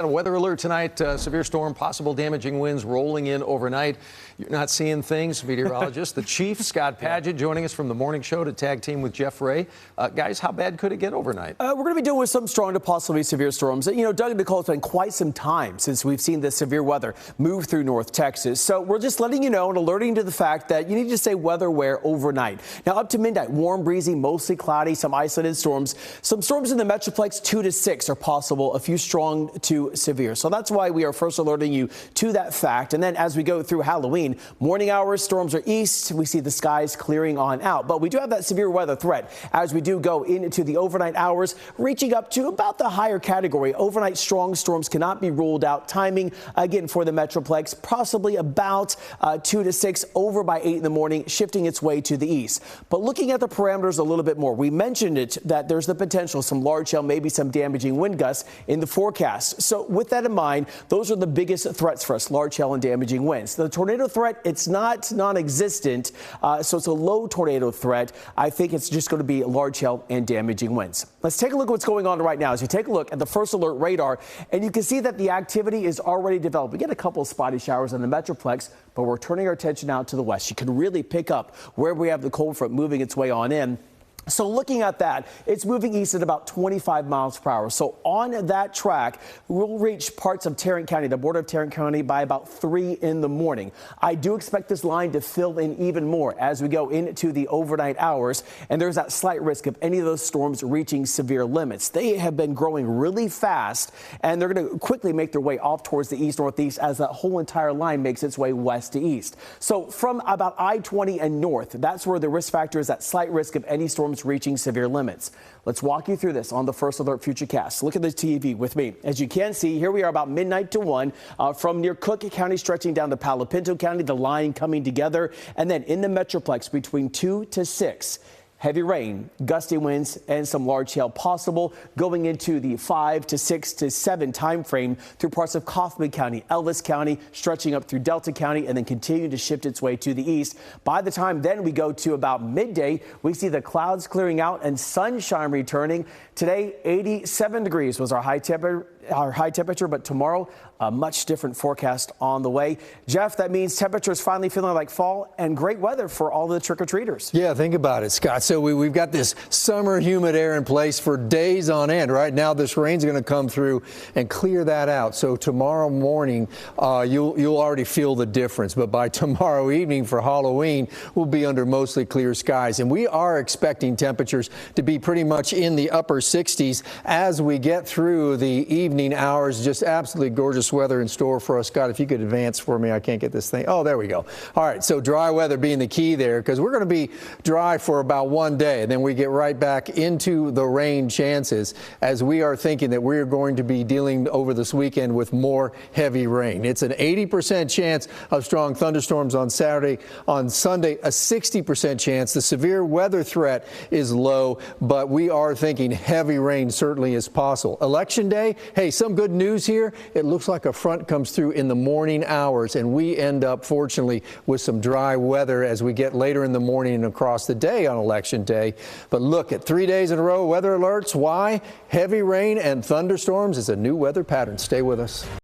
A weather alert tonight, severe storm, possible damaging winds rolling in overnight. You're not seeing things. Meteorologist, the Chief, Scott Padgett, joining us from the morning show to tag team with Jeff Ray. Guys, how bad could it get overnight? We're going to be dealing with some strong to possibly severe storms. You know, Doug and Nicole, it's been quite some time since we've seen this severe weather move through North Texas. So we're just letting you know and alerting to the fact that you need to stay weather aware overnight. Now, up to midnight, warm, breezy, mostly cloudy, some isolated storms. Some storms in the Metroplex 2 to 6 are possible, a few strong to severe. So that's why we are first alerting you to that fact. And then as we go through Halloween, morning hours, storms are east. We see the skies clearing on out. But we do have that severe weather threat as we do go into the overnight hours, reaching up to about the higher category. Overnight strong storms cannot be ruled out. Timing, again, for the Metroplex, possibly about 2 to 6, over by 8 in the morning, shifting its way to the east. But looking at the parameters a little bit more, we mentioned it that there's the potential, some large hail, maybe some damaging wind gusts in the forecast. So with that in mind, those are the biggest threats for us, large hail and damaging winds. The tornado threat, it's not non-existent, so it's a low tornado threat. I think it's just going to be large hail and damaging winds. Let's take a look at what's going on right now. As you take a look at the first alert radar, and you can see that the activity is already developed. We get a couple of spotty showers in the Metroplex, but we're turning our attention out to the west. You can really pick up where we have the cold front moving its way on in. So looking at that, it's moving east at about 25 miles per hour. So on that track, we'll reach parts of Tarrant County, the border of Tarrant County, by about 3 in the morning. I do expect this line to fill in even more as we go into the overnight hours. And there's that slight risk of any of those storms reaching severe limits. They have been growing really fast, and they're going to quickly make their way off towards the east-northeast as that whole entire line makes its way west to east. So from about I-20 and north, that's where the risk factor is, that slight risk of any storms reaching severe limits. Let's walk you through this on the First Alert Futurecast. Look at the TV with me. As you can see, here we are about midnight to 1 from near Cook County stretching down to Palo Pinto County, the line coming together, and then in the Metroplex between 2 to 6. Heavy rain, gusty winds, and some large hail possible going into the 5 to 6 to 7 time frame through parts of Kaufman County, Ellis County, stretching up through Delta County, and then continue to shift its way to the east. By the time then we go to about midday, we see the clouds clearing out and sunshine returning. Today, 87 degrees was our high temperature, but tomorrow, a much different forecast on the way. Jeff, that means temperatures finally feeling like fall and great weather for all the trick-or-treaters. Yeah, think about it, Scott. So we've got this summer humid air in place for days on end. Right now, this rain's going to come through and clear that out. So tomorrow morning, you'll already feel the difference. But by tomorrow evening for Halloween, we'll be under mostly clear skies. And we are expecting temperatures to be pretty much in the upper 60s as we get through the evening hours. Just absolutely gorgeous weather in store for us. Scott, if you could advance for me, I can't get this thing. Oh, there we go. All right, so dry weather being the key there, because we're going to be dry for about one day, and then we get right back into the rain chances as we are thinking that we're going to be dealing over this weekend with more heavy rain. It's an 80% chance of strong thunderstorms on Saturday. On Sunday, a 60% chance. The severe weather threat is low, but we are thinking heavy rain certainly is possible. Election day, hey, some good news here. It looks like a front comes through in the morning hours, and we end up, fortunately, with some dry weather as we get later in the morning and across the day on Election Day. But look, at 3 days in a row, weather alerts. Why? Heavy rain and thunderstorms is a new weather pattern. Stay with us.